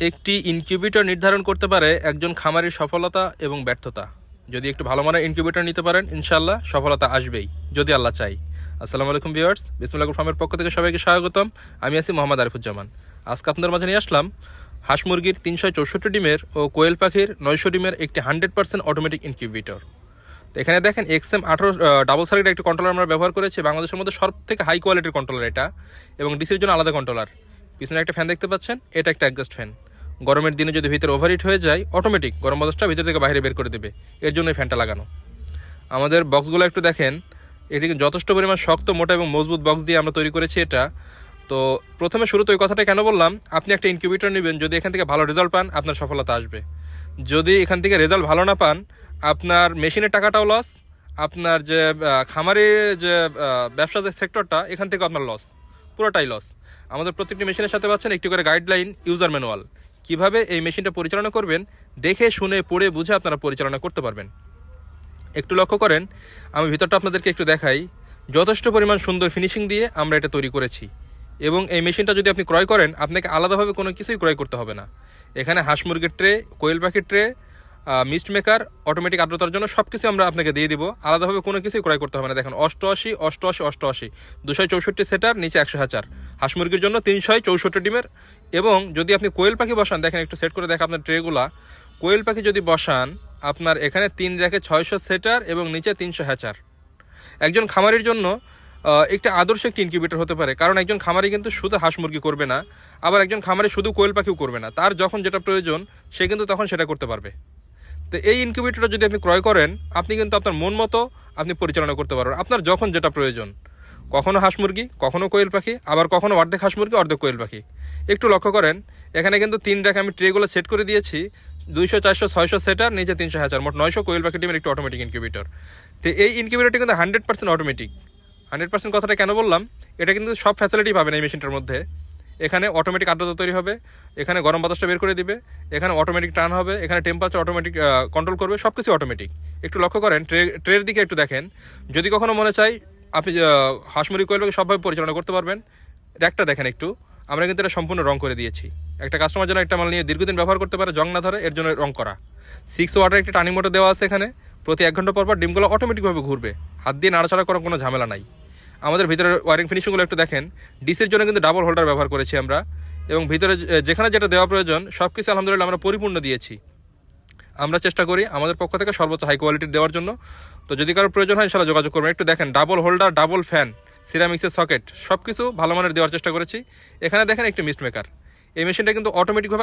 একটি ইনকিউবেটর নির্ধারণ করতে পারে একজন খামারির সফলতা এবং ব্যর্থতা। যদি একটু ভালো মানের ইনকিউবেটর নিতে পারেন, ইনশাআল্লাহ সফলতা আসবেই, যদি আল্লাহ চাই। আসসালামু আলাইকুম ভিউয়ার্স, বিসমিল্লাহ ফার্মের পক্ষ থেকে সবাইকে স্বাগতম। আমি আছি মোহাম্মদ আরিফুজ্জামান। আজকে আপনাদের মাঝে নিয়ে আসলাম হাঁস মুরগির 364 ডিমের ও কোয়েল পাখির 900 ডিমের একটি 100% অটোমেটিক ইনকিউবেটর। তো এখানে দেখেন XM18 ডাবল সার্কিট একটি কন্ট্রোলার আমরা ব্যবহার করেছি। বাংলাদেশের মধ্যে সব থেকে হাই কোয়ালিটির কন্ট্রোলার এটা, এবং ডিসির জন্য আলাদা কন্ট্রোলার। পিছনে একটা ফ্যান দেখতে পাচ্ছেন, এটা একটা অ্যাডজাস্ট ফ্যান। গরমের দিনে যদি ভিতরে ওভারহিট হয়ে যায়, অটোমেটিক গরম বাতাসটা ভিতর থেকে বাইরে বের করে দেবে, এর জন্য এই ফ্যানটা লাগানো। আমাদের বক্সগুলো একটু দেখেন, এটি যথেষ্ট পরিমাণ শক্ত, মোটা এবং মজবুত বক্স দিয়ে আমরা তৈরি করেছি এটা। তো প্রথমে শুরুতে ওই কথাটা কেন বললাম, আপনি একটা ইনকিউবেটর নেবেন, যদি এখান থেকে ভালো রেজাল্ট পান আপনার সফলতা আসবে। যদি এখান থেকে রেজাল্ট ভালো না পান, আপনার মেশিনের টাকাটাও লস, আপনার যে খামারের যে ব্যবসা যে সেক্টরটা, এখান থেকে আপনার লস, পুরোটাই লস। আমাদের প্রত্যেকটি মেশিনের সাথে পাচ্ছেন একটি করে গাইডলাইন, ইউজার ম্যানুয়াল। কিভাবে এই মেশিনটা পরিচালনা করবেন, দেখে শুনে পড়ে বুঝে আপনারা পরিচালনা করতে পারবেন। একটু লক্ষ্য করেন, আমি ভিতরটা আপনাদেরকে একটু দেখাই। যথেষ্ট পরিমাণ সুন্দর ফিনিশিং দিয়ে আমরা এটা তৈরি করেছি। এবং এই মেশিনটা যদি আপনি ক্রয় করেন, আপনাকে আলাদাভাবে কোনো কিছুই ক্রয় করতে হবে না। এখানে হাঁস মুরগির ট্রে, কোয়েল পাখির ট্রে, মিস্ট মেকার, অটোমেটিক আর্দ্রতার জন্য সব কিছু আমরা আপনাকে দিয়ে দিব। আলাদাভাবে কোনো কিছুই ক্রয় করতে হবে না। দেখেন 88, 88, 88, 264 সেটার, নিচে 100 হাজার। হাঁস মুরগির জন্য 364 ডিমের। এবং যদি আপনি কোয়েল পাখি বসান, দেখেন একটু সেট করে দেখেন আপনার ট্রেগুলা। কোয়েল পাখি যদি বসান, আপনার এখানে 3 রেখে 600 সেটার এবং নিচে 300 হ্যাচার। একজন খামারির জন্য একটা আদর্শ একটি ইনকিউবেটর হতে পারে, কারণ একজন খামারি কিন্তু শুধু হাঁস মুরগি করবে না, আবার একজন খামারি শুধু কোয়েল পাখিও করবে না। তার যখন যেটা প্রয়োজন সে কিন্তু তখন সেটা করতে পারবে। তো এই ইনকিউবেটরটা যদি আপনি ক্রয় করেন, আপনি কিন্তু আপনার মন মতো আপনি পরিচালনা করতে পারবেন, আপনার যখন যেটা প্রয়োজন। কখনো হাঁস মুরগি, কখনো কোয়েল পাখি, আবার কখনো অর্ধেক হাঁস মুরগি অর্ধেক কোয়েল পাখি। একটু লক্ষ্য করেন, এখানে কিন্তু 3 রেখে আমি ট্রেগুলো সেট করে দিয়েছি। 200, 400, 600 সেটার, নিচে 300 হাজার, মোট 900 কোয়েল পাখি ডিমের একটি অটোমেটিক ইনকিউবেটর। তো এই ইনকিউবেটরটি কিন্তু 100% অটোমেটিক। 100% কথাটা কেন বললাম, এটা কিন্তু সব ফ্যাসিলিটি পাবেন এই মেশিনটার মধ্যে। এখানে অটোমেটিক আর্দ্রতা তৈরি হবে, এখানে গরম বাতাসটা বের করে দিবে, এখানে অটোমেটিক টার্ন হবে, এখানে টেম্পারেচার অটোমেটিক কন্ট্রোল করবে, সব কিছু অটোমেটিক। একটু লক্ষ্য করেন, ট্রের দিকে একটু দেখেন। যদি কখনো মনে চাই আপনি হাঁস মুরগি কোয়েল পাখি সবভাবে পরিচালনা করতে পারবেন। র্যাকটা দেখেন একটু, আমরা কিন্তু এটা সম্পূর্ণ রং করে দিয়েছি। একটা কাস্টমার যেন একটা মাল নিয়ে দীর্ঘদিন ব্যবহার করতে পারে, জং না ধরে, এর জন্য রং করা। 6 ওয়াটের একটা টার্নিং মোটর দেওয়া আছে এখানে। প্রতি 1 ঘন্টা পর ডিমগুলো অটোমেটিকভাবে ঘুরবে, হাত দিয়ে নাড়াচাড়া করার কোনো ঝামেলা নাই। আমাদের ভিতরে ওয়ারিং ফিনিশিংগুলো একটু দেখেন। ডিসির জন্য কিন্তু ডাবল হোল্ডার ব্যবহার করেছি আমরা, এবং ভিতরে যেখানে যেটা দেওয়া প্রয়োজন সব কিছু আলহামদুলিল্লাহ আমরা পরিপূর্ণ দিয়েছি। আমরা চেষ্টা করি আমাদের পক্ষ থেকে সর্বোচ্চ হাই কোয়ালিটির দেওয়ার জন্য। তো যদি কারো প্রয়োজন হয় ইনশাআল্লাহ যোগাযোগ করবেন। একটু দেখেন, ডাবল হোল্ডার, ডাবল ফ্যান, সিরামিক্সের সকেট, সব কিছু ভালো মানের দেওয়ার চেষ্টা করেছি। এখানে দেখেন একটি মিস্ট মেকার। এই মেশিনটা কিন্তু অটোমেটিকভাবে